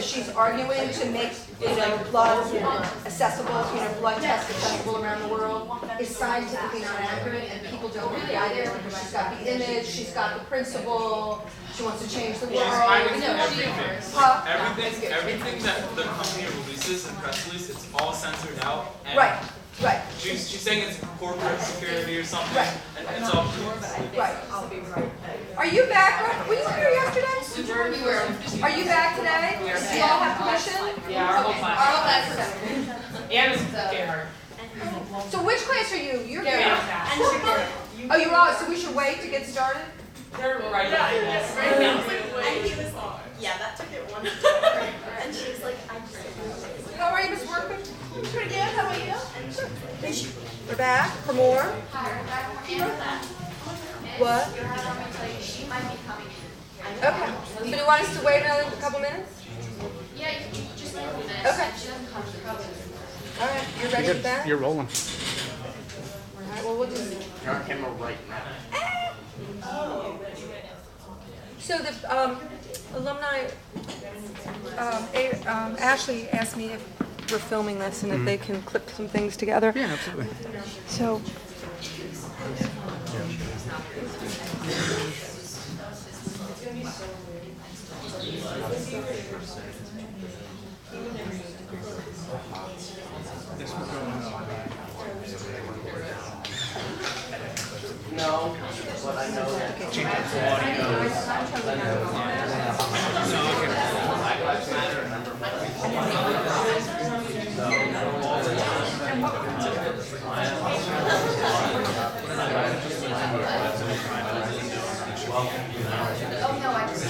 where she's arguing to make, blood accessible, blood tests accessible around the world, is scientifically not accurate, and people don't really either. She's got the image, she's got the principle, she wants to change the world. Everything that the company releases in press release, it's all censored out. And right. She's saying it's corporate security or something, and it's all right. Are you back? Were you here yesterday? We were. Are you back today? Do you all have permission? Yeah, our whole class. Our whole class is back. And it's Gerhard. So which class are you? You're Gerhard. Oh, you are. So we should wait to get started. They're right behind us. And he was like, yeah, that took it one hour. And she was like, I just didn't. How are you, Miss Workman? Pretty good, how about you? We're back for more. What? She might be coming in. Okay. So do you want us to wait another couple minutes? Yeah, you just wait a minute. Okay. She doesn't come to cover. All right. You're ready to back? You're rolling. All right. Well, we'll do this. You're on camera right now. So the alumni, Ashley asked me if we're filming this and if they can clip some things together. Yeah, absolutely. So. No, but I know that. Oh no, I just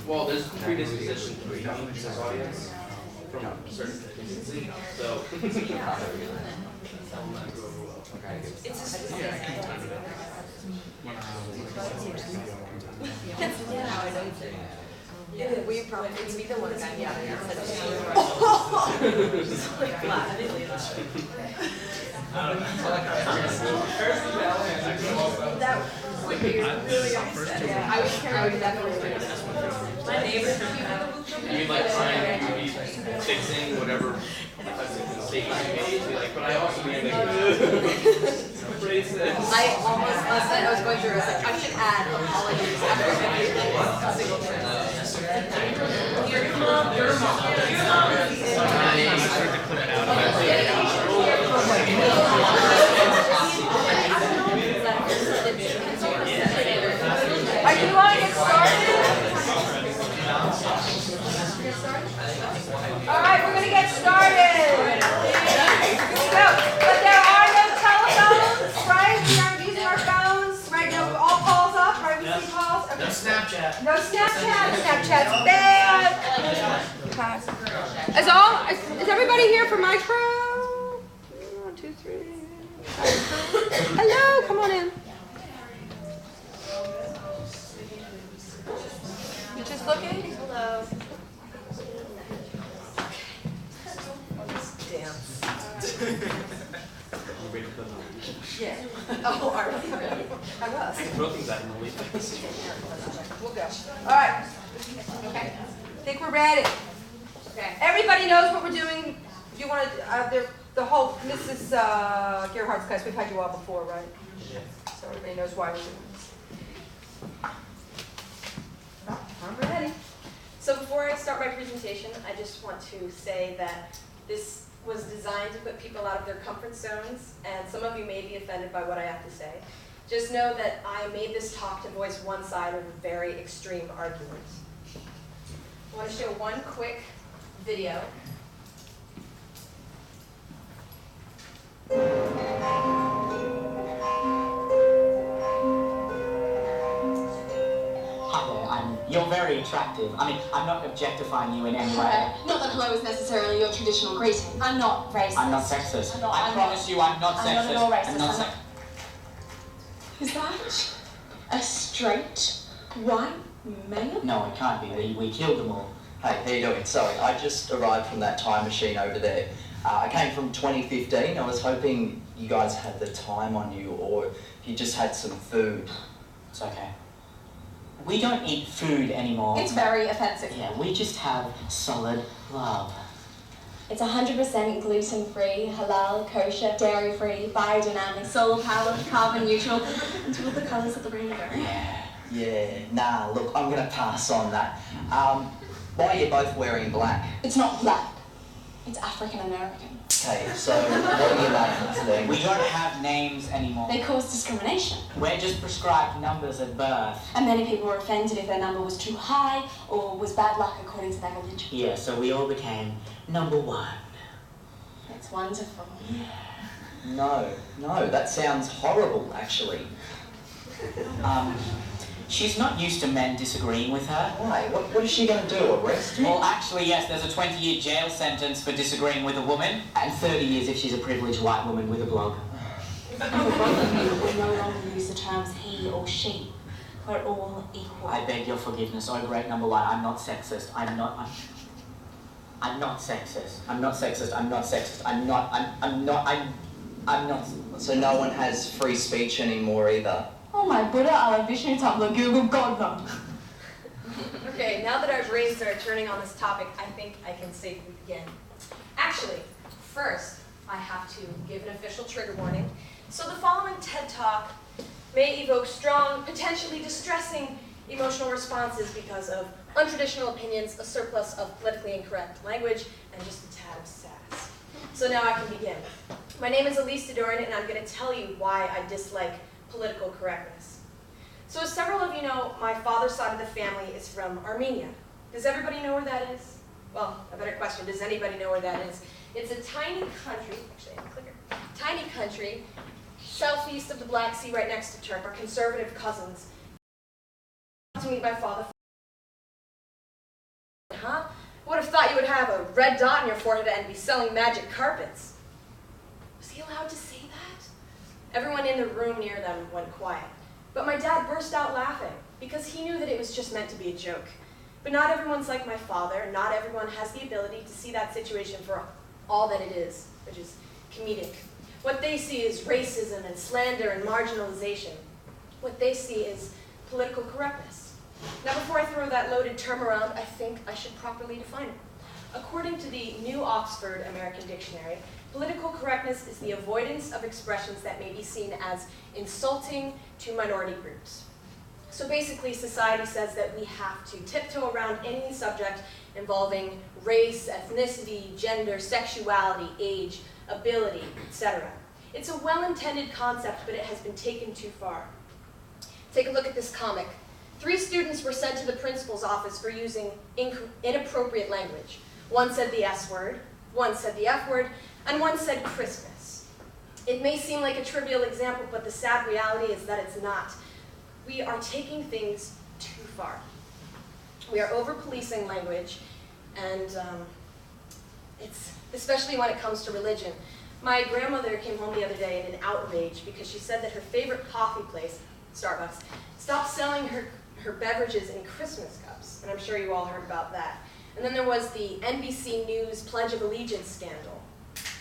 Well, there's predisposition to become this audience from certain contingency, so. Will you probably be the one guy? Yeah. That would be really upsetting. Yeah, I would definitely. My neighbor. You'd like try and be fixing whatever mistake you made, be like, but I also made like braces. I almost last night I was going through. I was like, I should add apologies after every single trip. Here, come on, your mom. Are you want to get started? All right, we're going to get started. So, but there are no telephones, right? We aren't using our phones, right? No, all calls up, right? We see calls. Okay. No Snapchat. No Snapchat. Snapchat's bad. Is everybody here for my crew? 1, 2, 3. Hello, come on in. You just looking? Hello. Dance. Yeah. Oh, are we? I was. We'll go. All right. Okay. I think we're ready. Okay. Everybody knows what we're doing. Do you want to? The whole Mrs. Gerhardt's class. We've had you all before, right? Yeah. So everybody knows why we're doing this. I'm ready. So before I start my presentation, I just want to say that this was designed to put people out of their comfort zones, and some of you may be offended by what I have to say. Just know that I made this talk to voice one side of a very extreme argument. I want to show one quick video. You're very attractive. I mean, I'm not objectifying you in any way. Not that hello is necessarily your traditional greeting. I'm not racist. I'm not sexist. I promise you I'm not sexist. I'm not at all racist. I'm not sexist. Is that a straight white male? No, it can't be. We killed them all. Hey, how you doing? Sorry, I just arrived from that time machine over there. I came from 2015. I was hoping you guys had the time on you, or if you just had some food. It's okay. We don't eat food anymore. It's very offensive. Yeah, we just have solid love. It's 100% gluten-free, halal, kosher, dairy-free, biodynamic, solar powered, carbon neutral, and all the colours of the rainbow. Yeah, nah, look, I'm gonna pass on that. Why are you both wearing black? It's not black. It's African American. Okay, so what are you names then? We don't have names anymore. They cause discrimination. We're just prescribed numbers at birth. And many people were offended if their number was too high or was bad luck according to their religion. Yeah, so we all became number one. It's wonderful. No, that sounds horrible, actually. She's not used to men disagreeing with her. Why? What is she going to do, arrest me? Well, actually, yes, there's a 20-year jail sentence for disagreeing with a woman, and 30 years if she's a privileged white woman with a blog. We no longer use the terms he or she. We're all equal. I beg your forgiveness, oh great number one, I'm not sexist. I'm not sexist. I'm not sexist. I'm not sexist. I'm not. So no one has free speech anymore either? Oh my Buddha, Allah, Vishnu, Tumblr, Google, God. Okay, now that our brains are turning on this topic, I think I can safely begin. Actually, first, I have to give an official trigger warning. So the following TED Talk may evoke strong, potentially distressing emotional responses because of untraditional opinions, a surplus of politically incorrect language, and just a tad of sass. So now I can begin. My name is Elise Dodorin, and I'm going to tell you why I dislike political correctness. So as several of you know, my father's side of the family is from Armenia. Does everybody know where that is? Well, a better question, does anybody know where that is? It's a tiny country, actually I have a clicker, tiny country, southeast of the Black Sea, right next to Turkey. Our conservative cousins. To meet my father. Huh? Would have thought you would have a red dot on your forehead and be selling magic carpets. Was he allowed to say that? Everyone in the room near them went quiet. But my dad burst out laughing because he knew that it was just meant to be a joke. But not everyone's like my father. Not everyone has the ability to see that situation for all that it is, which is comedic. What they see is racism and slander and marginalization. What they see is political correctness. Now, before I throw that loaded term around, I think I should properly define it. According to the New Oxford American Dictionary, political correctness is the avoidance of expressions that may be seen as insulting to minority groups. So basically, society says that we have to tiptoe around any subject involving race, ethnicity, gender, sexuality, age, ability, etc. It's a well-intended concept, but it has been taken too far. Take a look at this comic. 3 students were sent to the principal's office for using inappropriate language. One said the S word, one said the F word, and one said Christmas. It may seem like a trivial example, but the sad reality is that it's not. We are taking things too far. We are over-policing language, and it's especially when it comes to religion. My grandmother came home the other day in an outrage because she said that her favorite coffee place, Starbucks, stopped selling her beverages in Christmas cups, and I'm sure you all heard about that. And then there was the NBC News Pledge of Allegiance scandal.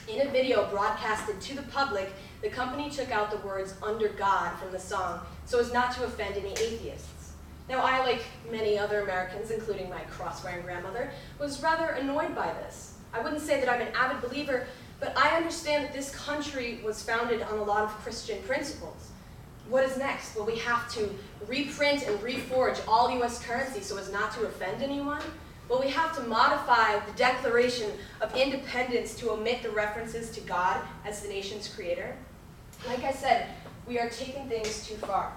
In a video broadcasted to the public, the company took out the words "under God" from the song so as not to offend any atheists. Now, I, like many other Americans, including my cross-wearing grandmother, was rather annoyed by this. I wouldn't say that I'm an avid believer, but I understand that this country was founded on a lot of Christian principles. What is next? Will we have to reprint and reforge all U.S. currency so as not to offend anyone? Will we have to modify the Declaration of Independence to omit the references to God as the nation's creator? Like I said, we are taking things too far.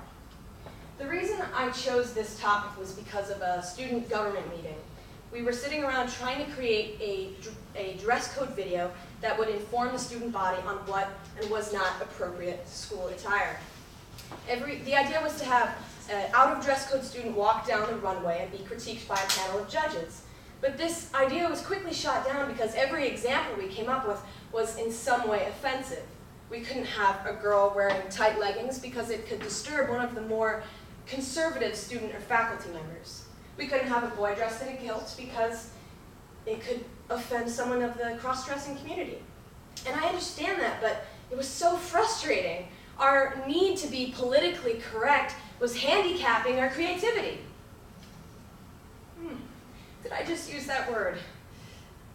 The reason I chose this topic was because of a student government meeting. We were sitting around trying to create a dress code video that would inform the student body on what and was not appropriate school attire. The idea was to have an out-of-dress code student walk down the runway and be critiqued by a panel of judges. But this idea was quickly shot down because every example we came up with was in some way offensive. We couldn't have a girl wearing tight leggings because it could disturb one of the more conservative student or faculty members. We couldn't have a boy dressed in a kilt because it could offend someone of the cross-dressing community. And I understand that, but it was so frustrating. Our need to be politically correct was handicapping our creativity. Did I just use that word?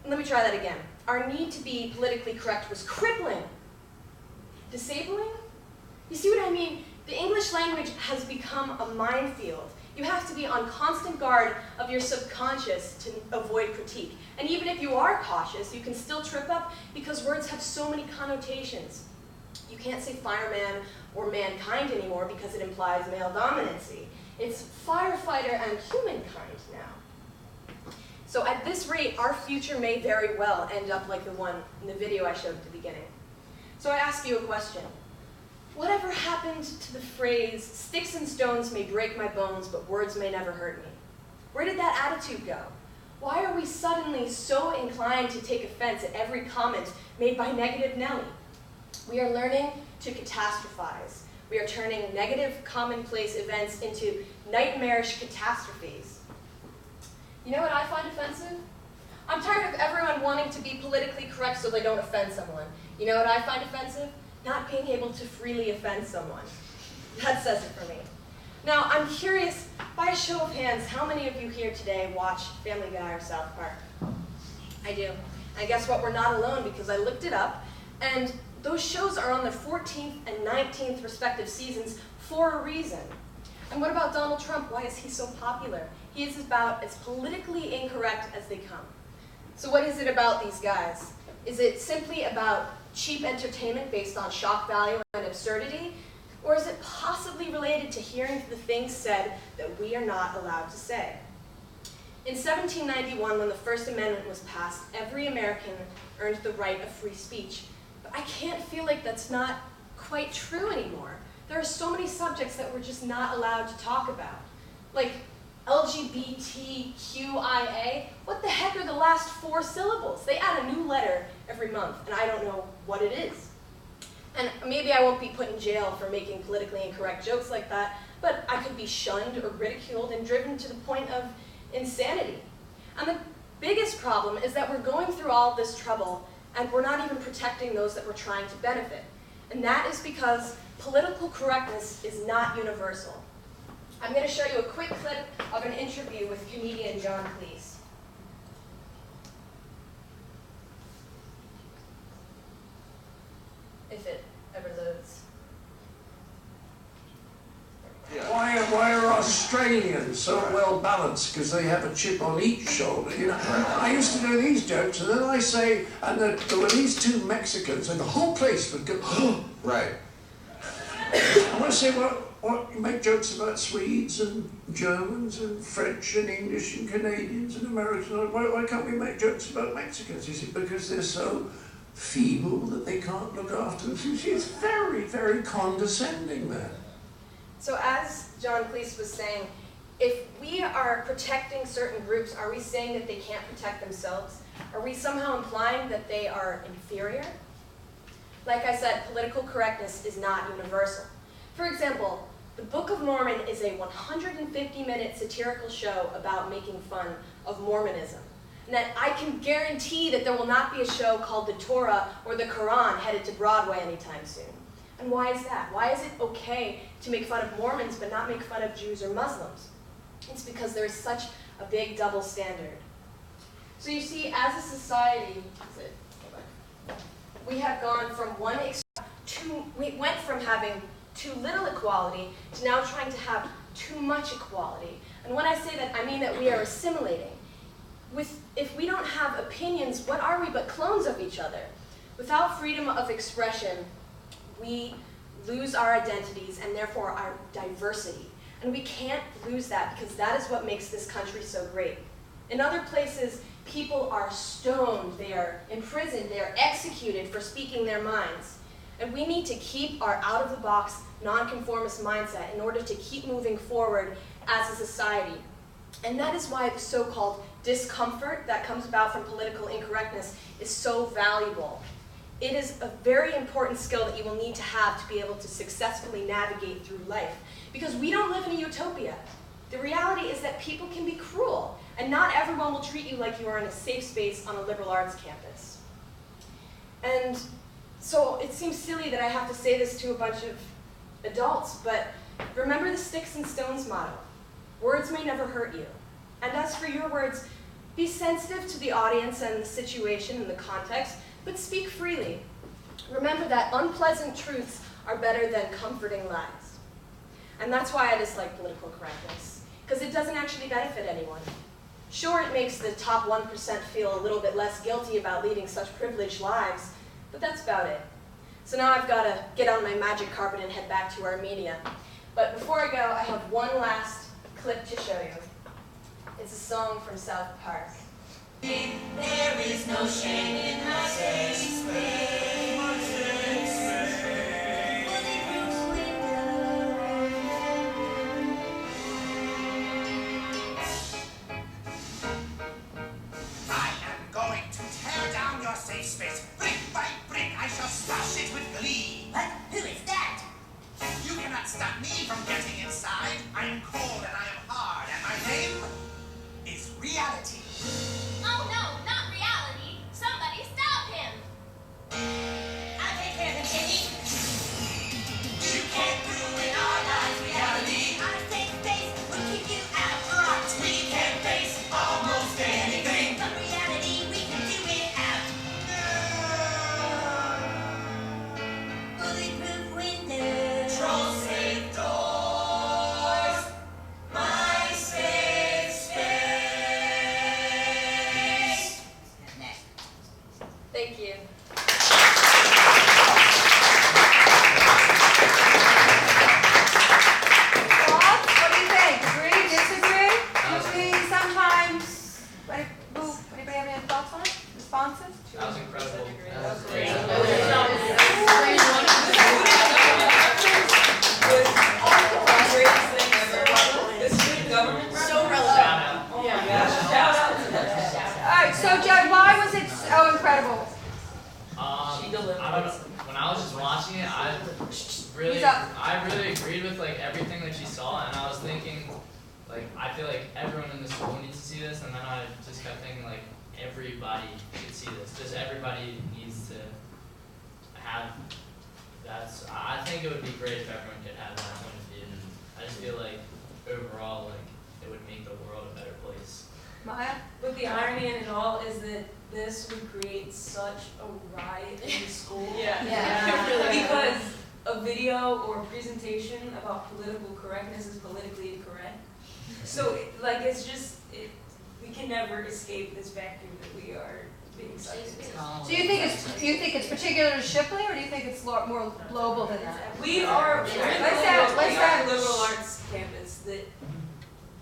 Let me try that again. Our need to be politically correct was crippling. Disabling? You see what I mean? The English language has become a minefield. You have to be on constant guard of your subconscious to avoid critique. And even if you are cautious, you can still trip up because words have so many connotations. You can't say fireman or mankind anymore because it implies male dominancy. It's firefighter and humankind now. So at this rate, our future may very well end up like the one in the video I showed at the beginning. So I ask you a question. Whatever happened to the phrase, "Sticks and stones may break my bones, but words may never hurt me"? Where did that attitude go? Why are we suddenly so inclined to take offense at every comment made by Negative Nelly? We are learning to catastrophize. We are turning negative, commonplace events into nightmarish catastrophes. You know what I find offensive? I'm tired of everyone wanting to be politically correct so they don't offend someone. You know what I find offensive? Not being able to freely offend someone. That says it for me. Now, I'm curious, by a show of hands, how many of you here today watch Family Guy or South Park? I do. And guess what? We're not alone because I looked it up, and those shows are on their 14th and 19th respective seasons for a reason. And what about Donald Trump? Why is he so popular? He is about as politically incorrect as they come. So what is it about these guys? Is it simply about cheap entertainment based on shock value and absurdity? Or is it possibly related to hearing the things said that we are not allowed to say? In 1791, when the First Amendment was passed, every American earned the right of free speech. But I can't feel like that's not quite true anymore. There are so many subjects that we're just not allowed to talk about. Like LGBTQIA, what the heck are the last 4 syllables? They add a new letter every month, and I don't know what it is. And maybe I won't be put in jail for making politically incorrect jokes like that, but I could be shunned or ridiculed and driven to the point of insanity. And the biggest problem is that we're going through all this trouble, and we're not even protecting those that we're trying to benefit. And that is because political correctness is not universal. I'm going to show you a quick clip of an interview with comedian John Cleese. If it ever loads. Why are Australians so well balanced? Because they have a chip on each shoulder, you know. I used to do these jokes, and then I say, and there were these 2 Mexicans, and the whole place would go, oh, right. I want to say, what you make jokes about Swedes and Germans and French and English and Canadians and Americans. Why can't we make jokes about Mexicans? Is it because they're so feeble that they can't look after themselves? It's very, very condescending, man. So as John Cleese was saying, if we are protecting certain groups, are we saying that they can't protect themselves? Are we somehow implying that they are inferior? Like I said, political correctness is not universal. For example, the Book of Mormon is a 150-minute satirical show about making fun of Mormonism. And that I can guarantee that there will not be a show called The Torah or The Quran headed to Broadway anytime soon. And why is that? Why is it okay to make fun of Mormons but not make fun of Jews or Muslims? It's because there is such a big double standard. So you see, as a society, we have gone from we went from having too little equality to now trying to have too much equality. And when I say that, I mean that we are assimilating. If we don't have opinions, what are we but clones of each other? Without freedom of expression, we lose our identities and therefore our diversity. And we can't lose that because that is what makes this country so great. In other places, people are stoned, they are imprisoned, they are executed for speaking their minds. And we need to keep our out-of-the-box, nonconformist mindset in order to keep moving forward as a society. And that is why the so-called discomfort that comes about from political incorrectness is so valuable. It is a very important skill that you will need to have to be able to successfully navigate through life. Because we don't live in a utopia. The reality is that people can be cruel, and not everyone will treat you like you are in a safe space on a liberal arts campus. And So it seems silly that I have to say this to a bunch of adults, but remember the sticks and stones motto. Words may never hurt you. And as for your words, be sensitive to the audience and the situation and the context, but speak freely. Remember that unpleasant truths are better than comforting lies. And that's why I dislike political correctness, because it doesn't actually benefit anyone. Sure, it makes the top 1% feel a little bit less guilty about leading such privileged lives, but that's about it. So now I've got to get on my magic carpet and head back to Armenia. But before I go, I have one last clip to show you. It's a song from South Park. There is no shame in my safe space. Bulletproof window. I am going to tear down your safe space. Brick by brick, I shall smash it with glee. What? Who is that? You cannot stop me from getting inside. I am cold and I am hard, and my name is reality. Oh no, not reality. Somebody stop him. I'll take care of him, Jimmy. You can't ruin our lives, reality. Our safe space will keep you out. Right. We can face almost anything. But reality, we can do it out. No. Bulletproof windows. Control safe doors. My safe space. Thank you. Thoughts? What do you think? Agree? Disagree? Usually, sometimes. Anybody have any thoughts on it? Responses? That was incredible. That was great. The student government. So relevant. Shout out to that. Alright, so Jed, why was it so incredible? She delivered. I don't know. When I was just watching it, I really agreed with like everything that she saw, and I was thinking, like, I feel like everyone in the school needs to see this, and then I just kept thinking like everybody should see this. Just everybody needs to have that. I think it would be great if everyone could have that point of view. I just feel like overall, like, it would make the world a better place. Maya? But the irony in it all is that this would create such a riot in the school. Because a video or a presentation about political correctness is politically incorrect. So, it's just, we can never escape this vacuum that we are being sucked into. Do you think it's particular to Shipley, or do you think it's more global than that? We are Let's a liberal arts campus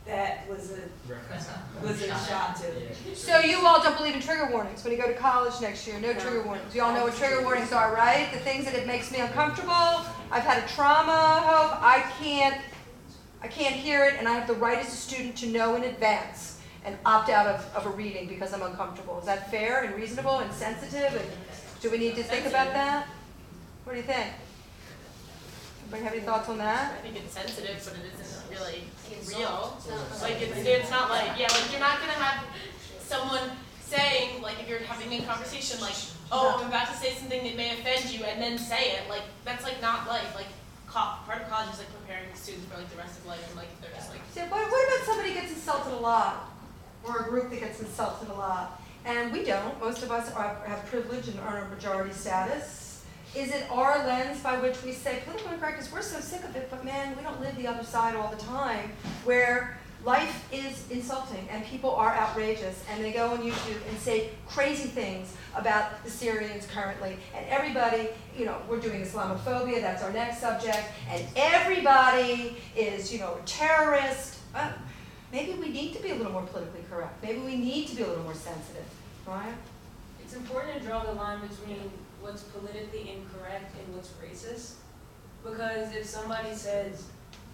that was a shot to. So you all don't believe in trigger warnings when you go to college next year? No trigger warnings. You all know what trigger warnings are, right? The things that it makes me uncomfortable. I've had a trauma. Hope I can't hear it, and I have the right as a student to know in advance and opt out of a reading because I'm uncomfortable. Is that fair and reasonable and sensitive? And do we need to think about that? What do you think? Anybody have any thoughts on that? I think it's sensitive, but it isn't really real. Like it's not like you're not gonna have someone saying, like, if you're having a conversation, like, oh, I'm about to say something that may offend you, and then say it. Like, that's like not life. Like, part of college is like preparing students for like the rest of life, and like if they're just like. So what about somebody gets insulted a lot, or a group that gets insulted a lot, and we don't? Most of us have privilege and are in a majority status. Is it our lens by which we say political incorrectness? We're so sick of it, but man, we don't live the other side all the time, where life is insulting and people are outrageous, and they go on YouTube and say crazy things about the Syrians currently, and everybody, we're doing Islamophobia, that's our next subject, and everybody is, a terrorist. Maybe we need to be a little more politically correct. Maybe we need to be a little more sensitive, right? It's important to draw the line between what's politically incorrect and what's racist. Because if somebody says,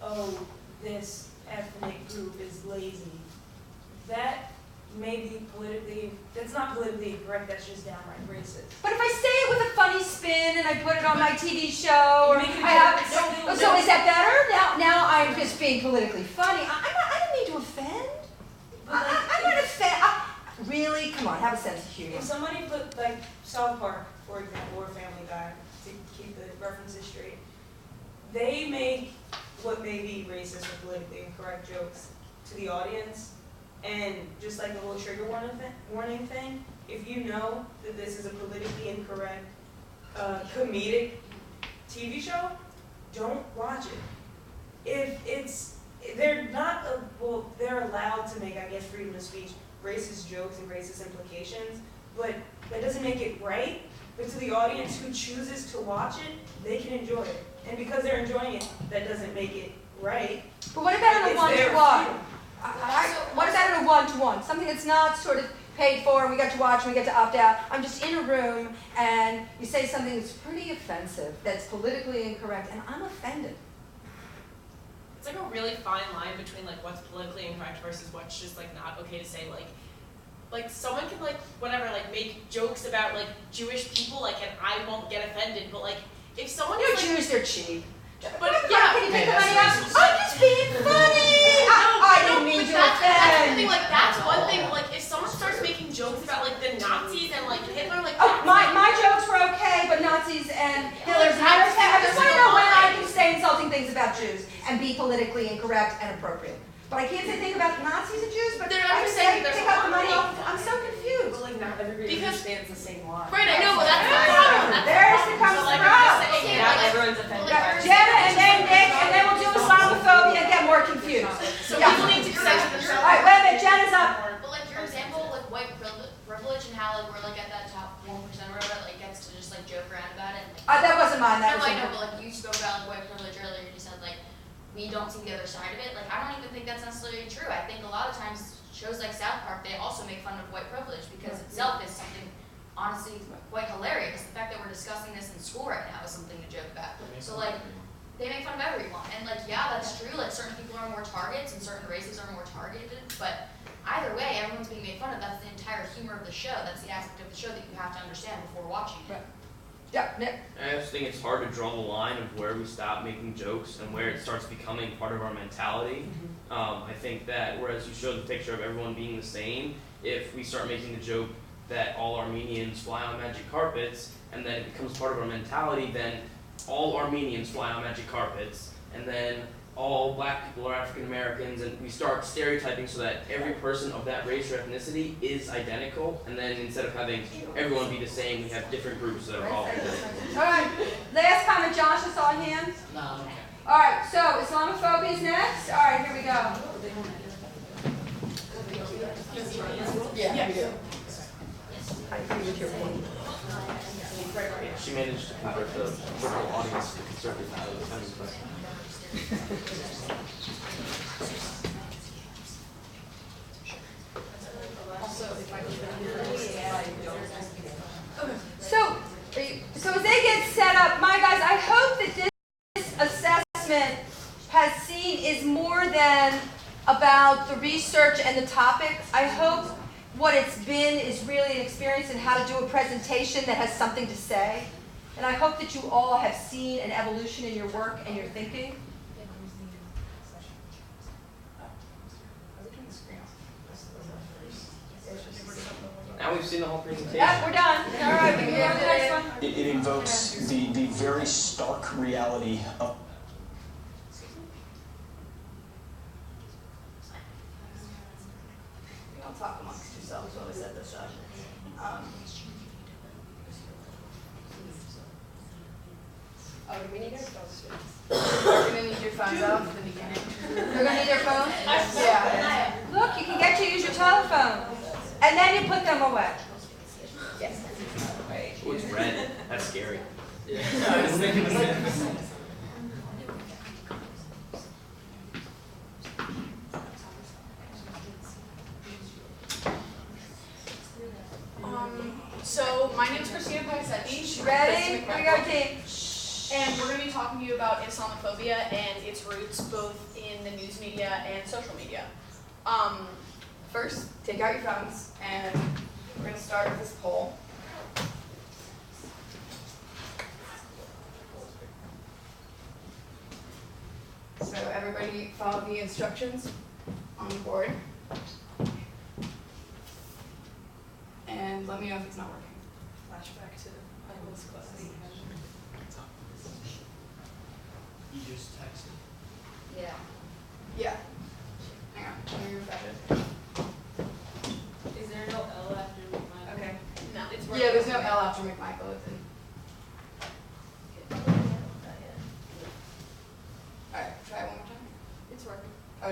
oh, this ethnic group is lazy, that may be that's not politically incorrect, that's just downright racist. But if I say it with a funny spin and I put it on my TV show, or so is that better? Now I'm just being politically funny. I didn't mean to offend. I'm not offended. really, come on, have a sense of humor. If somebody put, like, South Park, for example, or Family Guy, to keep the references straight, they make what may be racist or politically incorrect jokes to the audience, and just like a little trigger warning thing, if you know that this is a politically incorrect comedic TV show, don't watch it. If it's, they're not, well, they're allowed to make, I guess, freedom of speech, racist jokes and racist implications, but that doesn't make it right. But to the audience who chooses to watch it, they can enjoy it. And because they're enjoying it, that doesn't make it right. But what about in a one-to-one? What about in a one-to-one? Something that's not sort of paid for and we get to watch and we get to opt out. I'm just in a room and you say something that's pretty offensive, that's politically incorrect, and I'm offended. It's like a really fine line between like what's politically incorrect versus what's just like not okay to say. Like someone can like whatever like make jokes about like Jewish people like and I won't get offended, but like if someone You're is like Jews, they're cheap. but yeah, Can you take the money out? I'm just being funny. I didn't mean to that's the offend. thing. Like that's one thing. Like if someone starts making jokes about like the Nazis and like Hitler, like Oh, my jokes were okay, but Nazis and Hitler's not okay. I just want to know when I can say insulting things about Jews and be politically incorrect and appropriate. But I can't say things about Nazis and Jews, but They're I not can saying say there's take a out the money line. off. I'm so confused. But like not everybody understands the same line. right, I know, but that's the problem. That's There's the comes So, the like, I'm just problem. saying, Not like, everyone's offended by it. Jenna and then Nick, and then we'll do Islamophobia and get more confused. so people need to censor themselves. All right, wait a minute, Jenna's up. But like your example, like white privilege and how like we're like at that top 1% or whatever, like gets to just like joke around about it. And, like, That wasn't mine. That no, was I know, but like you spoke about like white privilege earlier. You said like we don't see the other side of it. Like I don't even think that's necessarily true. I think a lot of times shows like South Park, they also make fun of white privilege because itself is something honestly quite hilarious. The fact that we're discussing this in school right now is something to joke about. So like they make fun of everyone, and like yeah, that's true. Like certain people are more targets and certain races are more targeted, but either way, everyone's being made fun of. That's the entire humor of the show. That's the aspect of the show that you have to understand before watching it. Yeah, Nick. I just think it's hard to draw the line of where we stop making jokes and where it starts becoming part of our mentality. I think that whereas you showed the picture of everyone being the same, if we start making the joke that all Armenians fly on magic carpets and then it becomes part of our mentality, then all Armenians fly on magic carpets and then all black people are African Americans, and we start stereotyping so that every person of that race or ethnicity is identical, and then instead of having everyone be the same, we have different groups that are all identical. All right, last comment, Josh, I saw a hand. No, I'm okay. All right, so Islamophobia is next. All right, here we go. Yeah. I agree with your point. She managed to convert the liberal audience to conservative now. It was kind of impressive. So as they get set up, my guys, I hope that this assessment has seen is more than about the research and the topic. I hope what it's been is really an experience in how to do a presentation that has something to say. And I hope that you all have seen an evolution in your work and your thinking. Now we've seen the whole presentation. Yep, we're done. All right, we can go to the next one. It invokes the very stark reality of You don't talk amongst yourselves while we set this up. Oh, do we need our phones? You're gonna need your phones off at the beginning. You're gonna need their phones? Yeah. Look, you can get to use your telephone. And then you put them away. Yes. Oh, it's red. That's scary. Yeah, I was thinking the same. So my name is Christina Paisetti. Ready? Here we go, team. And we're going to be talking to you about Islamophobia and its roots both in the news media and social media. First, take out your phones, and we're going to start with this poll. So everybody follow the instructions on the board. let me know if it's not working. Flashback to Michael's class. You just texted. Yeah. Yeah. Hang on, let me refresh it. Is there no L after McMichael? Okay. No. It's working. Yeah, there's no L after McMichael. It's in. Alright, try it one more time. It's working. Oh,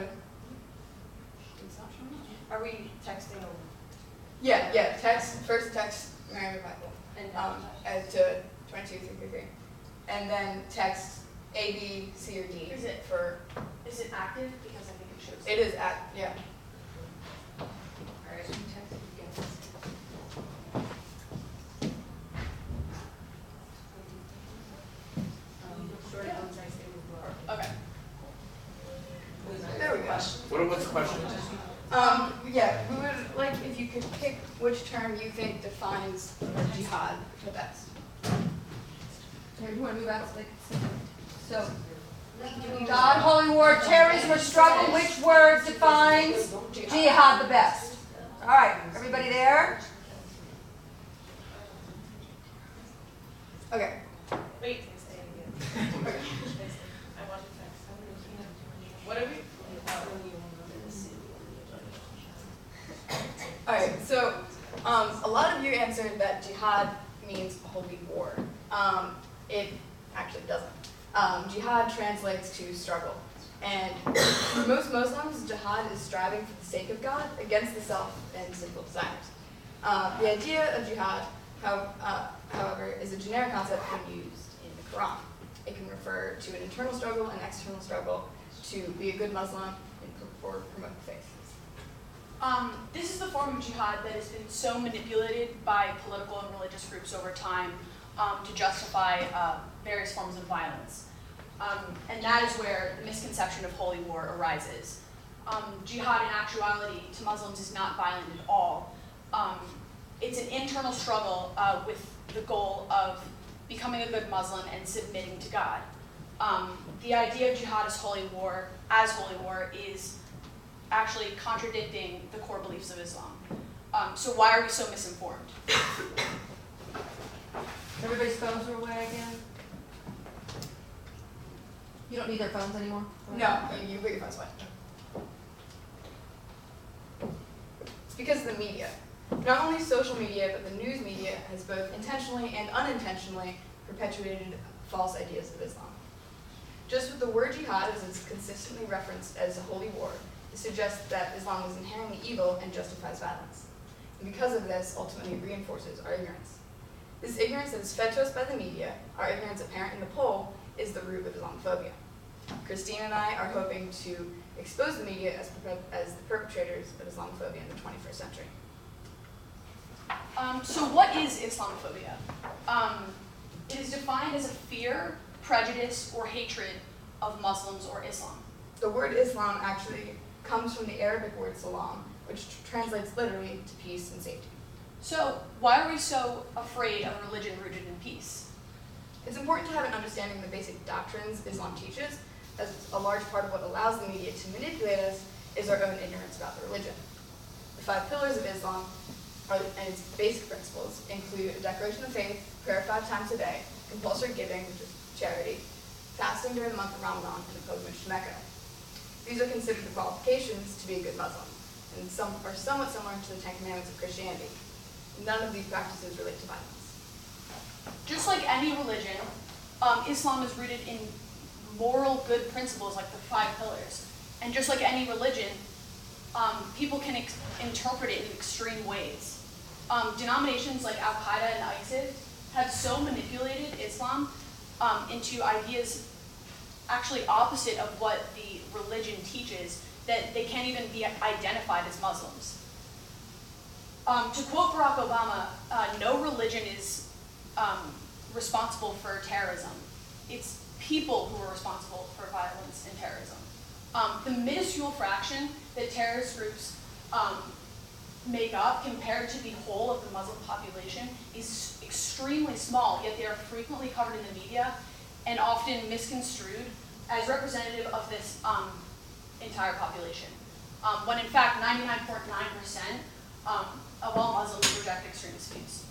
it's not showing up. Are we texting over? Yeah, first text Mary McMichael. And As to 22-333. And then text A, B, C, or D. Is it active? Because I think it shows. It is yeah. Alright, we texted again. Okay. There we go. What's the question? Yeah, we would like if you could pick which term you think defines jihad the best. Here, you want to move out so jihad, holy war, terrorism, or struggle, which word defines jihad the best? All right, everybody there? Okay. Wait. Say it again. I want to text. What are we? Alright, so a lot of you answered that jihad means holy war. It actually doesn't. Jihad translates to struggle. And for most Muslims, jihad is striving for the sake of God against the self and sinful desires. The idea of jihad, however, is a generic concept being used in the Quran. It can refer to an internal struggle and external struggle to be a good Muslim and or promote the faith. This is the form of jihad that has been so manipulated by political and religious groups over time to justify various forms of violence. And that is where the misconception of holy war arises. Jihad in actuality to Muslims is not violent at all. It's an internal struggle with the goal of becoming a good Muslim and submitting to God. The idea of jihad as holy war is actually contradicting the core beliefs of Islam. So why are we so misinformed? Everybody's phones are away again? You don't need their phones anymore? No, you put your phones away. It's because of the media. Not only social media, but the news media has both intentionally and unintentionally perpetuated false ideas of Islam. Just with the word jihad as it's consistently referenced as a holy war, it suggests that Islam is inherently evil and justifies violence. And because of this, ultimately reinforces our ignorance. This ignorance that is fed to us by the media, our ignorance apparent in the poll, is the root of Islamophobia. Christine and I are hoping to expose the media as the perpetrators of Islamophobia in the 21st century. So what is Islamophobia? It is defined as a fear, prejudice, or hatred of Muslims or Islam. The word Islam actually comes from the Arabic word salam, which translates literally to peace and safety. So why are we so afraid of a religion rooted in peace? It's important to have an understanding of the basic doctrines Islam teaches, as a large part of what allows the media to manipulate us is our own ignorance about the religion. The 5 pillars of Islam and its basic principles include a declaration of faith, prayer 5 times a day, compulsory giving, which is charity, fasting during the month of Ramadan, and a pilgrimage to Mecca. These are considered the qualifications to be a good Muslim, and some are somewhat similar to the 10 Commandments of Christianity. None of these practices relate to violence. Just like any religion, Islam is rooted in moral good principles like the 5 pillars. And just like any religion, people can interpret it in extreme ways. Denominations like Al-Qaeda and ISIS have so manipulated Islam into ideas actually opposite of what the religion teaches that they can't even be identified as Muslims. To quote Barack Obama, no religion is responsible for terrorism. It's people who are responsible for violence and terrorism. The minuscule fraction that terrorist groups make up compared to the whole of the Muslim population is extremely small, yet they are frequently covered in the media and often misconstrued as representative of this entire population. When in fact 99.9% of all Muslims reject extremist views.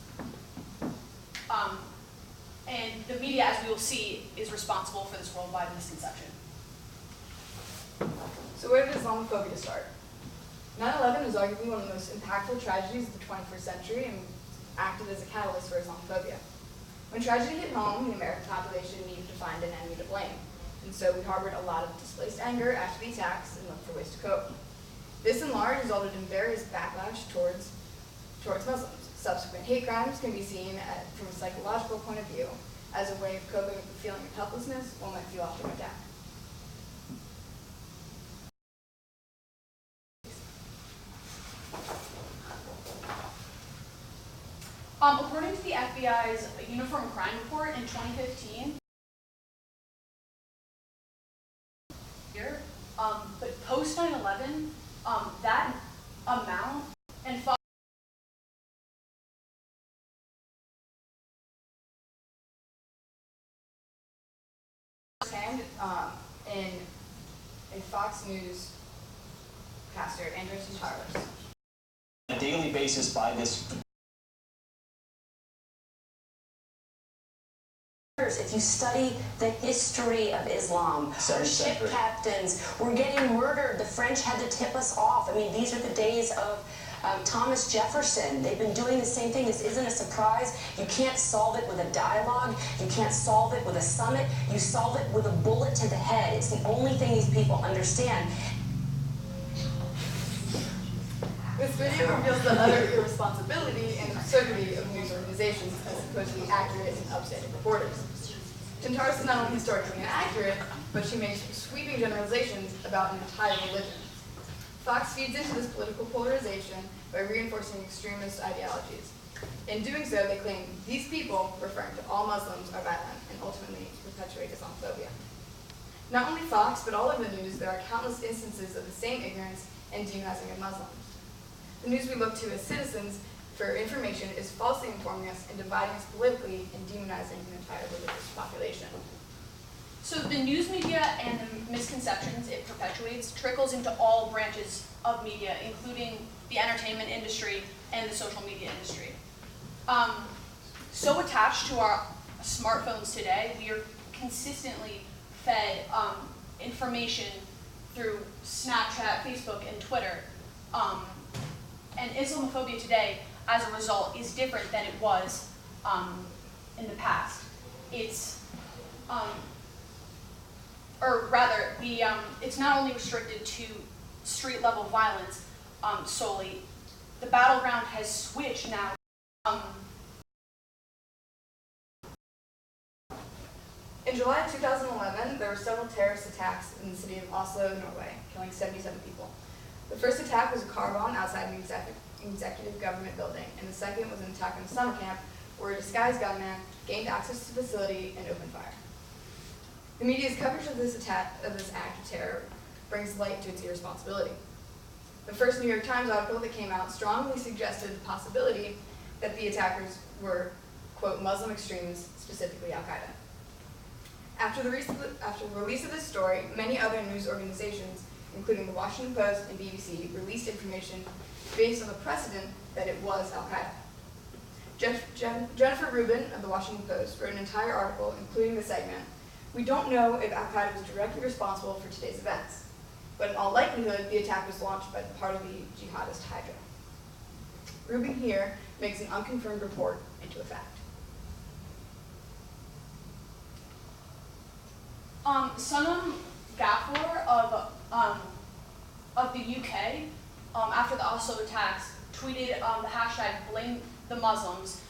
And the media, as we will see, is responsible for this worldwide misconception. So where did Islamophobia start? 9/11 was arguably one of the most impactful tragedies of the 21st century and acted as a catalyst for Islamophobia. When tragedy hit home, the American population needed to find an enemy to blame. And so we harbored a lot of displaced anger after the attacks and looked for ways to cope. This in large resulted in various backlash towards Muslims. Subsequent hate crimes can be seen from a psychological point of view as a way of coping with the feeling of helplessness one might feel after an attack. According to the FBI's Uniform Crime Report in 2015, but post 9/11, that amount and Firsthand in a Fox News caster, Andres and Charles. On a daily basis by this. If you study the history of Islam, our ship captains were getting murdered. The French had to tip us off. I mean, these are the days of Thomas Jefferson. They've been doing the same thing. This isn't a surprise. You can't solve it with a dialogue. You can't solve it with a summit. You solve it with a bullet to the head. It's the only thing these people understand. This video reveals the utter irresponsibility and absurdity of news organizations as supposedly accurate and upstanding reporters. Chantaris is not only historically inaccurate, but she makes sweeping generalizations about an entire religion. Fox feeds into this political polarization by reinforcing extremist ideologies. In doing so, they claim these people, referring to all Muslims, are violent and ultimately perpetuate Islamophobia. Not only Fox, but all over the news, there are countless instances of the same ignorance and demonizing of Muslims. The news we look to as citizens for information is falsely informing us and dividing us politically and demonizing an entire religious population. So the news media and the misconceptions it perpetuates trickles into all branches of media, including the entertainment industry and the social media industry. So attached to our smartphones today, we are consistently fed information through Snapchat, Facebook, and Twitter. And Islamophobia today, as a result, is different than it was in the past. It's, or rather, it's not only restricted to street-level violence solely. The battleground has switched now. In July of 2011, there were several terrorist attacks in the city of Oslo, Norway, killing 77 people. The first attack was a car bomb outside an executive government building, and the second was an attack on a summer camp where a disguised gunman gained access to the facility and opened fire. The media's coverage of this act of terror brings light to its irresponsibility. The first New York Times article that came out strongly suggested the possibility that the attackers were, quote, Muslim extremists, specifically Al-Qaeda. After the release of this story, many other news organizations, including the Washington Post and BBC, released information based on the precedent that it was Al-Qaeda. Jennifer Rubin of the Washington Post wrote an entire article, including the segment, "We don't know if Al-Qaeda was directly responsible for today's events, but in all likelihood, the attack was launched by part of the jihadist Hydra." Rubin here makes an unconfirmed report into a fact. Sanam Gafur of the UK, after the Oslo attacks, tweeted the hashtag blame the Muslims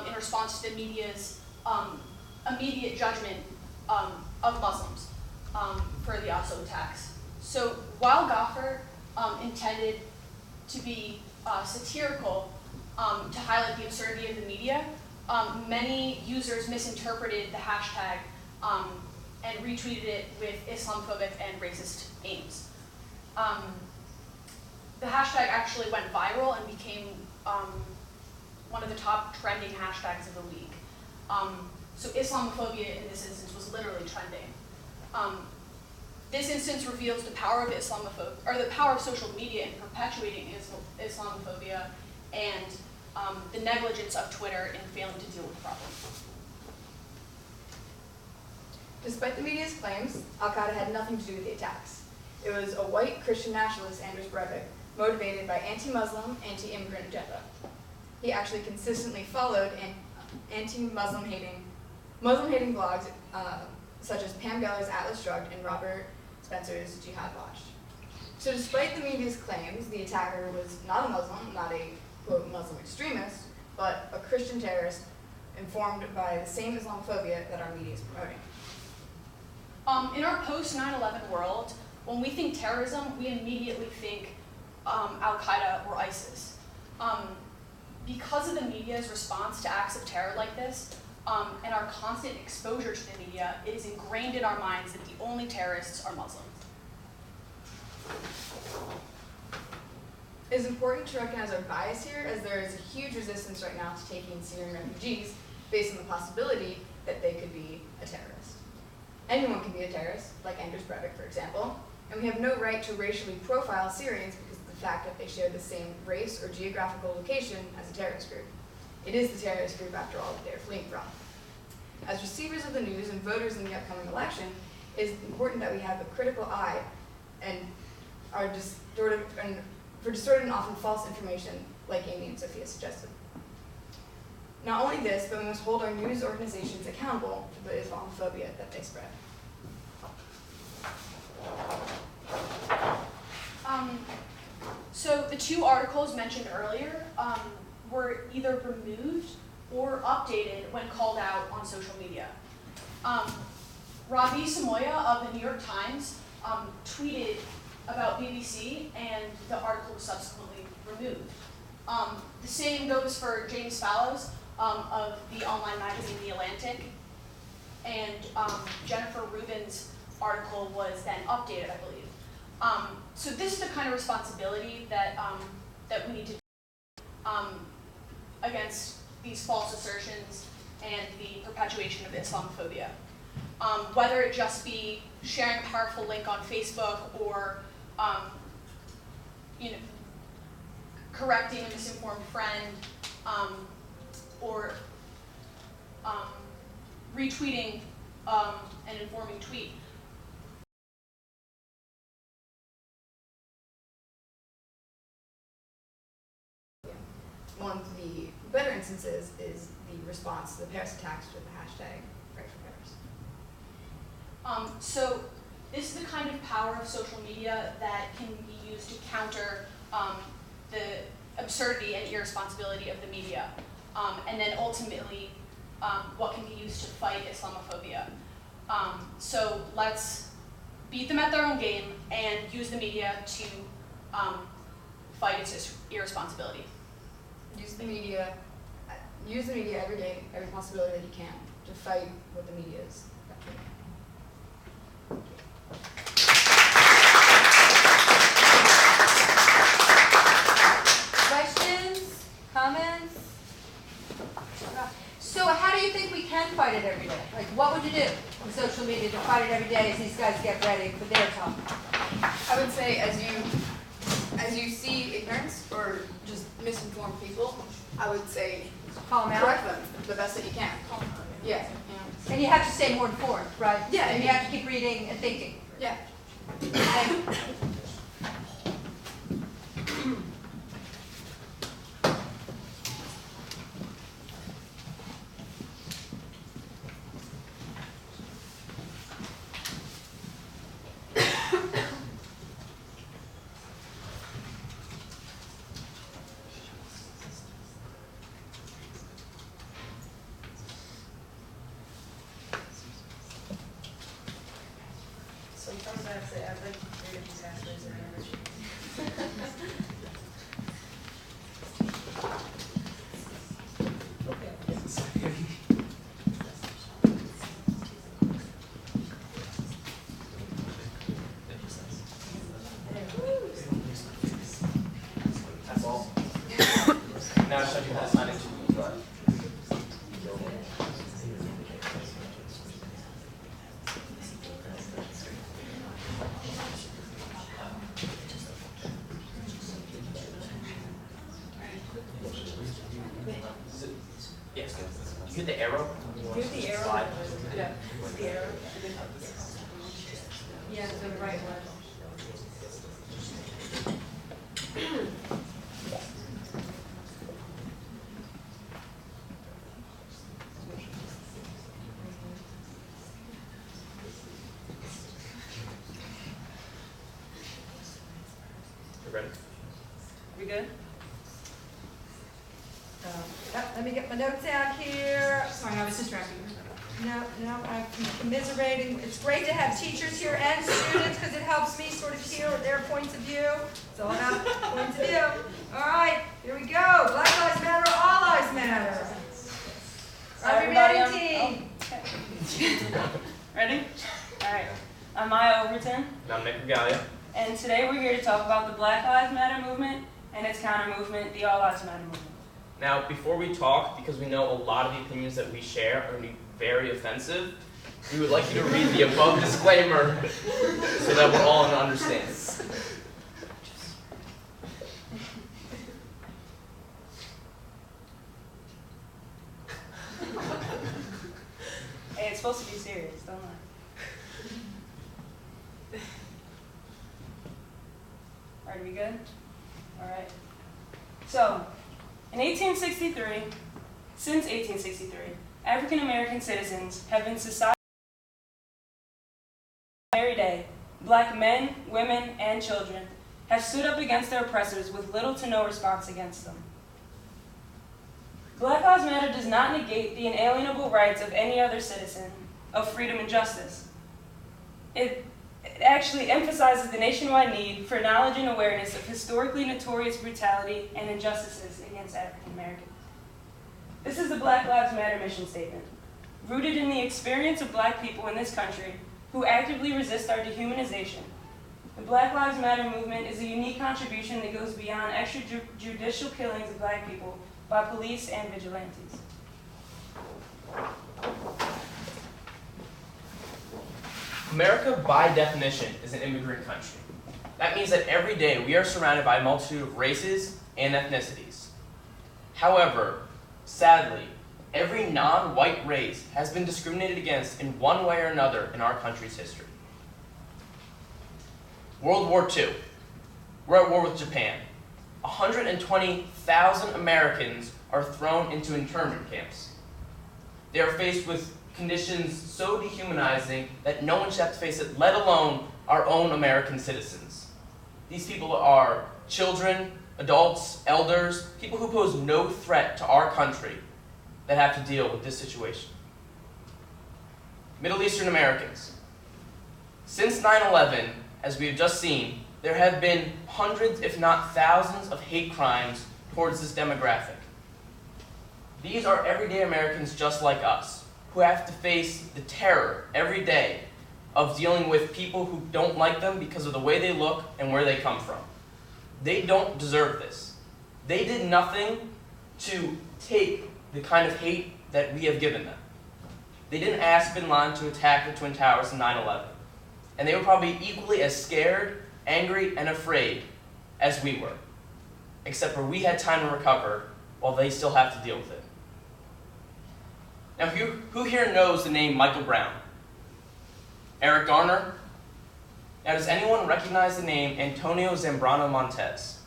in response to the media's immediate judgment of Muslims for the Oslo attacks. So while Gafur intended to be satirical to highlight the absurdity of the media, many users misinterpreted the hashtag and retweeted it with Islamophobic and racist aims. The hashtag actually went viral and became one of the top trending hashtags of the week. So Islamophobia in this instance was literally trending. This instance reveals the power of the power of social media in perpetuating Islamophobia and the negligence of Twitter in failing to deal with the problem. Despite the media's claims, Al-Qaeda had nothing to do with the attacks. It was a white Christian nationalist, Anders Breivik, motivated by anti-Muslim, anti-immigrant agenda. He actually consistently followed anti-Muslim Muslim-hating blogs such as Pam Geller's Atlas Shrugged and Robert Spencer's Jihad Watch. So despite the media's claims, the attacker was not a Muslim, not a, quote, Muslim extremist, but a Christian terrorist informed by the same Islamophobia that our media is promoting. In our post-9/11 world, when we think terrorism, we immediately think Al-Qaeda or ISIS. Because of the media's response to acts of terror like this, and our constant exposure to the media, it is ingrained in our minds that the only terrorists are Muslims. It is important to recognize our bias here, as there is a huge resistance right now to taking in Syrian refugees based on the possibility that they could be a terrorist. Anyone can be a terrorist, like Anders Breivik, for example, and we have no right to racially profile Syrians because of the fact that they share the same race or geographical location as a terrorist group. It is the terrorist group, after all, that they're fleeing from. As receivers of the news and voters in the upcoming election, it is important that we have a critical eye and are distorted and for distorted and often false information, like Amy and Sophia suggested. Not only this, but we must hold our news organizations accountable for the Islamophobia that they spread. So the two articles mentioned earlier were either removed or updated when called out on social media. Ravi Samoya of the New York Times tweeted about BBC, and the article was subsequently removed. The same goes for James Fallows of the online magazine The Atlantic, and Jennifer Rubin's article was then updated, I believe. So this is the kind of responsibility that that we need to take against these false assertions and the perpetuation of Islamophobia. Whether it just be sharing a powerful link on Facebook or correcting a misinformed friend, or retweeting an informing tweet. One of the better instances is the response to the Paris attacks with the hashtag Pray for Paris. So this is the kind of power of social media that can be used to counter the absurdity and irresponsibility of the media, and then ultimately what can be used to fight Islamophobia. So let's beat them at their own game and use the media to fight its irresponsibility. Use the media every day, every possibility that you can to fight what the media is. Questions? Comments? So how do you think we can fight it every day? Like, what would you do with social media to fight it every day as these guys get ready for their talk? I would say as you see ignorance or just misinformed people, I would say call them out. Correct them the best that you can. Yeah. And you have to stay more informed, right? Yeah. And you have to keep reading and thinking. Yeah. Sometimes I have to say, I'd like to create disasters and energy. That's all. Now show you how to sign into the drive. the arrow? Do the arrow. Slide. Yeah. The arrow. Yeah, the right one. You ready? We good? Yep, let me get my notes out here. Sorry, I was distracted. No, I'm commiserating. It's great to have teachers here and students because it helps me sort of hear their points of view. It's all about points of view. All right, here we go. Black Lives Matter, all lives matter. Are we ready, team? Ready? All right. I'm Maya Overton, And I'm Nick Regalia. and today we're here to talk about the Black Lives Matter movement and its counter movement, the All Lives Matter movement. Now, before we talk, because we know a lot of the opinions that we share are going to be very offensive, we would like you to read the above disclaimer so that we're all in understanding. Hey, it's supposed to be serious, don't lie. Are we good? All right. So, in 1863, since 1863, African American citizens have been society every day. Black men, women, and children have stood up against their oppressors with little to no response against them. Black Lives Matter does not negate the inalienable rights of any other citizen of freedom and justice. It actually emphasizes the nationwide need for knowledge and awareness of historically notorious brutality and injustices against African Americans. This is the Black Lives Matter mission statement, rooted in the experience of Black people in this country who actively resist our dehumanization. The Black Lives Matter movement is a unique contribution that goes beyond extrajudicial killings of Black people by police and vigilantes. America, by definition, is an immigrant country. That means that every day we are surrounded by a multitude of races and ethnicities. However, sadly, every non-white race has been discriminated against in one way or another in our country's history. World War II. We're at war with Japan. 120,000 Americans are thrown into internment camps. They are faced with conditions so dehumanizing that no one should have to face it, let alone our own American citizens. These people are children, adults, elders, people who pose no threat to our country that have to deal with this situation. Middle Eastern Americans. Since 9/11, as we have just seen, there have been hundreds, if not thousands, of hate crimes towards this demographic. These are everyday Americans just like us, who have to face the terror every day of dealing with people who don't like them because of the way they look and where they come from. They don't deserve this. They did nothing to take the kind of hate that we have given them. They didn't ask bin Laden to attack the Twin Towers in 9/11. And they were probably equally as scared, angry, and afraid as we were. Except for we had time to recover while they still have to deal with it. Now, who here knows the name Michael Brown? Eric Garner? Now, does anyone recognize the name Antonio Zambrano Montez?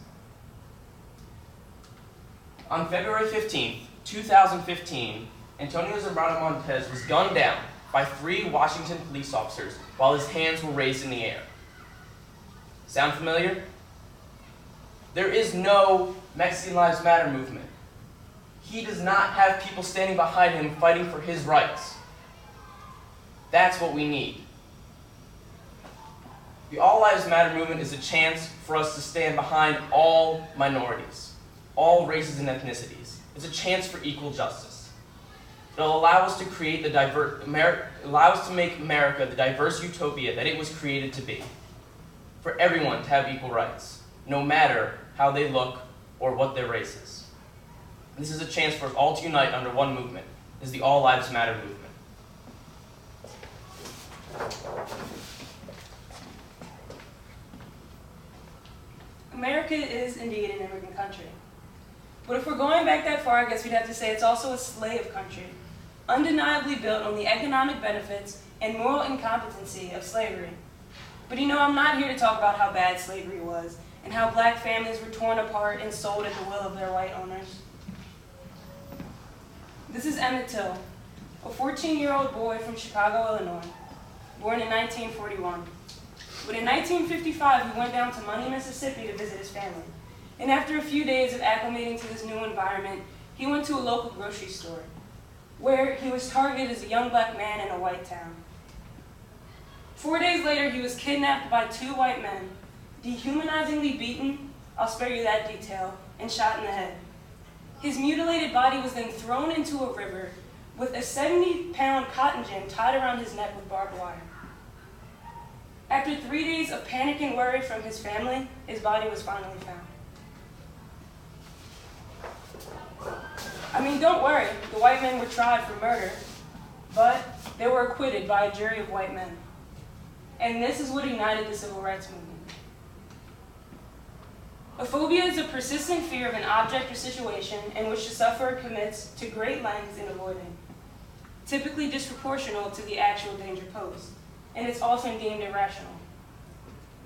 On February 15th, 2015, Antonio Zambrano Montez was gunned down by 3 Washington police officers while his hands were raised in the air. Sound familiar? There is no Mexican Lives Matter movement. He does not have people standing behind him fighting for his rights. That's what we need. The All Lives Matter movement is a chance for us to stand behind all minorities, all races and ethnicities. It's a chance for equal justice. It'll allow us to create allow us to make America the diverse utopia that it was created to be, for everyone to have equal rights, no matter how they look or what their race is. This is a chance for us all to unite under one movement. This is the All Lives Matter movement. America is indeed an immigrant country. But if we're going back that far, I guess we'd have to say it's also a slave country. undeniably built on the economic benefits and moral incompetency of slavery. But you know, I'm not here to talk about how bad slavery was and how black families were torn apart and sold at the will of their white owners. This is Emmett Till, a 14-year-old boy from Chicago, Illinois, born in 1941. But in 1955, he went down to Money, Mississippi to visit his family. And after a few days of acclimating to this new environment, he went to a local grocery store, where he was targeted as a young black man in a white town. 4 days later, he was kidnapped by 2 white men, dehumanizingly beaten, I'll spare you that detail, and shot in the head. His mutilated body was then thrown into a river with a 70-pound cotton gin tied around his neck with barbed wire. After 3 days of panic and worry from his family, his body was finally found. I mean, don't worry, the white men were tried for murder, but they were acquitted by a jury of white men. And this is what ignited the civil rights movement. A phobia is a persistent fear of an object or situation in which the sufferer commits to great lengths in avoiding, typically disproportional to the actual danger posed, and it's often deemed irrational.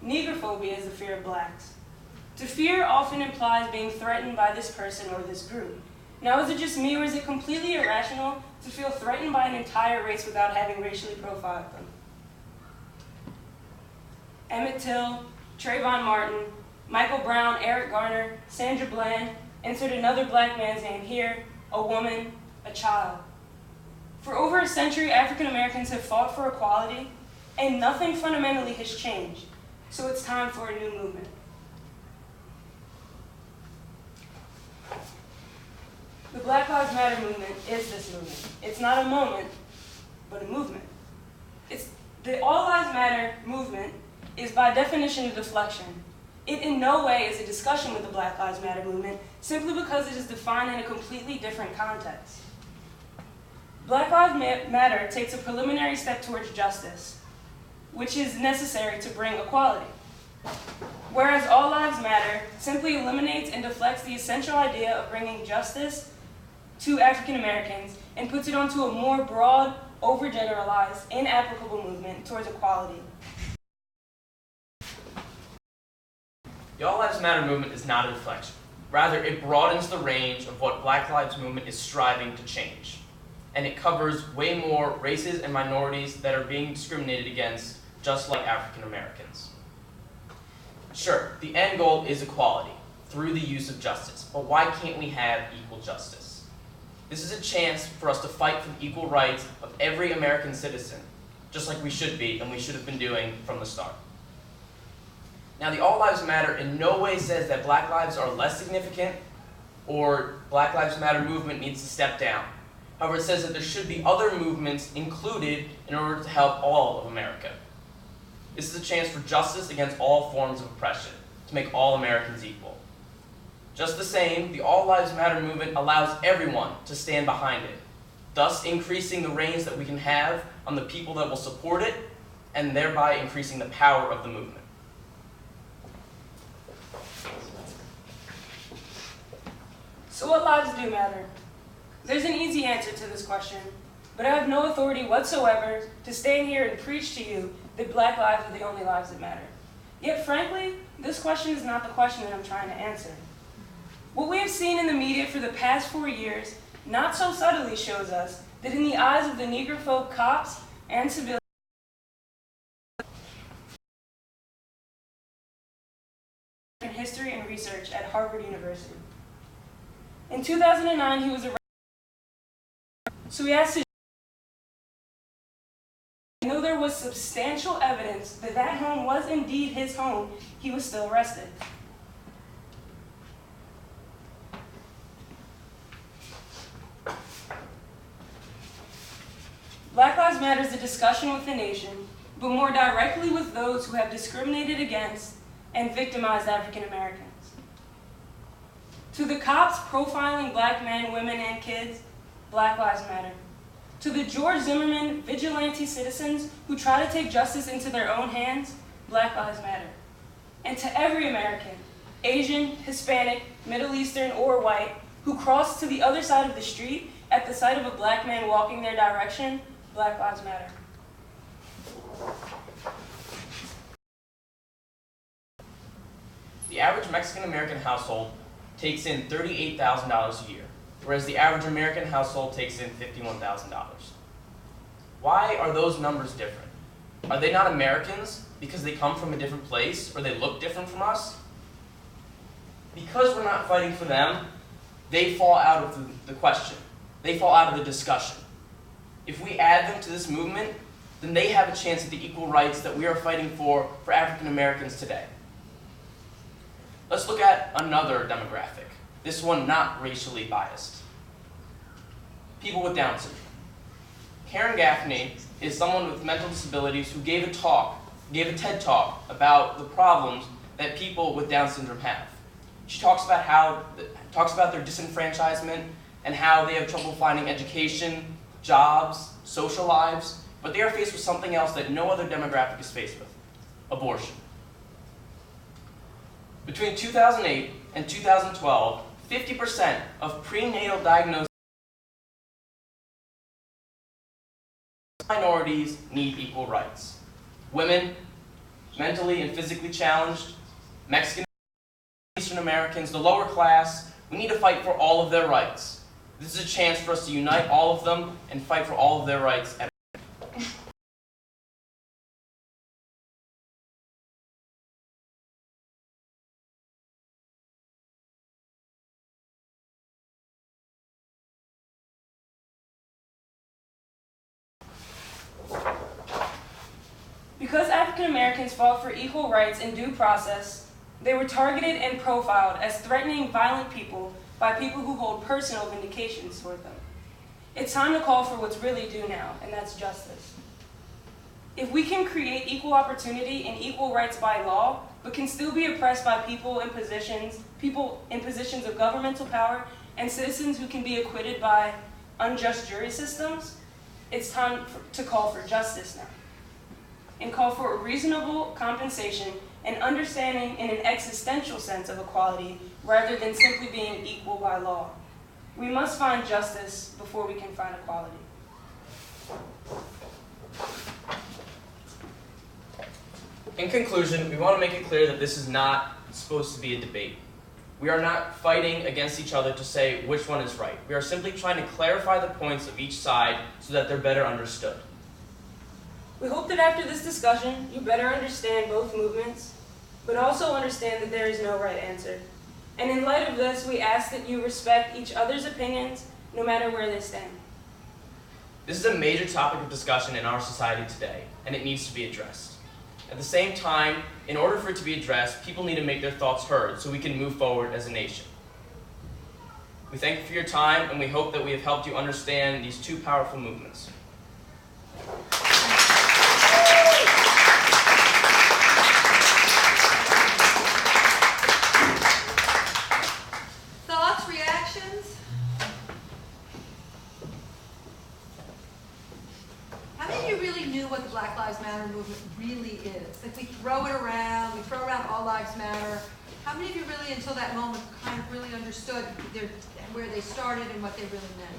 Negrophobia is the fear of blacks. To fear often implies being threatened by this person or this group. Now, is it just me, or is it completely irrational to feel threatened by an entire race without having racially profiled them? Emmett Till, Trayvon Martin, Michael Brown, Eric Garner, Sandra Bland, insert another black man's name here, a woman, a child. For over a century, African Americans have fought for equality, and nothing fundamentally has changed, so it's time for a new movement. The Black Lives Matter movement is this movement. It's not a moment, but a movement. The All Lives Matter movement is by definition a deflection. It in no way is a discussion with the Black Lives Matter movement, simply because it is defined in a completely different context. Black Lives Matter takes a preliminary step towards justice, which is necessary to bring equality. Whereas All Lives Matter simply eliminates and deflects the essential idea of bringing justice to African Americans and puts it onto a more broad, overgeneralized, inapplicable movement towards equality. The All Lives Matter movement is not a deflection. Rather, it broadens the range of what Black Lives Movement is striving to change. And it covers way more races and minorities that are being discriminated against, just like African Americans. Sure, the end goal is equality, through the use of justice. But why can't we have equal justice? This is a chance for us to fight for the equal rights of every American citizen, just like we should be, and we should have been doing from the start. Now, the All Lives Matter in no way says that Black lives are less significant or Black Lives Matter movement needs to step down. However, it says that there should be other movements included in order to help all of America. This is a chance for justice against all forms of oppression, to make all Americans equal. Just the same, the All Lives Matter movement allows everyone to stand behind it, thus increasing the range that we can have on the people that will support it, and thereby increasing the power of the movement. So what lives do matter? There's an easy answer to this question, but I have no authority whatsoever to stand here and preach to you that Black lives are the only lives that matter. Yet frankly, this question is not the question that I'm trying to answer. What we have seen in the media for the past 4 years not so subtly shows us that in the eyes of the Negrophobe cops and civilians, in history and research at Harvard University. In 2009, he was arrested. So he asked his though there was substantial evidence that that home was indeed his home, he was still arrested. Black Lives Matter is a discussion with the nation, but more directly with those who have discriminated against and victimized African Americans. To the cops profiling black men, women, and kids, Black Lives Matter. To the George Zimmerman vigilante citizens who try to take justice into their own hands, Black Lives Matter. And to every American, Asian, Hispanic, Middle Eastern, or white, who crossed to the other side of the street At the sight of a black man walking their direction, Black Lives Matter. The average Mexican-American household takes in $38,000 a year, whereas the average American household takes in $51,000. Why are those numbers different? Are they not Americans because they come from a different place or they look different from us? Because we're not fighting for them, they fall out of the question. They fall out of the discussion. If we add them to this movement, then they have a chance at the equal rights that we are fighting for African Americans today. Let's look at another demographic, this one not racially biased. People with Down syndrome. Karen Gaffney is someone with mental disabilities who gave a TED Talk about the problems that people with Down syndrome have. She talks about their disenfranchisement and how they have trouble finding education, jobs, social lives, but they are faced with something else that no other demographic is faced with: abortion. Between 2008 and 2012, 50% of prenatal diagnosed minorities need equal rights. Women, mentally and physically challenged, Mexican, Eastern Americans, the lower class, we need to fight for all of their rights. This is a chance for us to unite all of them and fight for all of their rights. Because African Americans fought for equal rights and due process, they were targeted and profiled as threatening, violent people by people who hold personal vindications toward them. It's time to call for what's really due now, and that's justice. If we can create equal opportunity and equal rights by law, but can still be oppressed by people in positions of governmental power, and citizens who can be acquitted by unjust jury systems, it's time to call for justice now. And call for a reasonable compensation and understanding in an existential sense of equality rather than simply being equal by law. We must find justice before we can find equality. In conclusion, we want to make it clear that this is not supposed to be a debate. We are not fighting against each other to say which one is right. We are simply trying to clarify the points of each side so that they're better understood. We hope that after this discussion, you better understand both movements, but also understand that there is no right answer. And in light of this, we ask that you respect each other's opinions, no matter where they stand. This is a major topic of discussion in our society today, and it needs to be addressed. At the same time, in order for it to be addressed, people need to make their thoughts heard so we can move forward as a nation. We thank you for your time, and we hope that we have helped you understand these two powerful movements. Thoughts, reactions? How many of you really knew what the Black Lives Matter movement really is? Like, we throw around All Lives Matter. How many of you really, until that moment, kind of really understood where they started and what they really meant?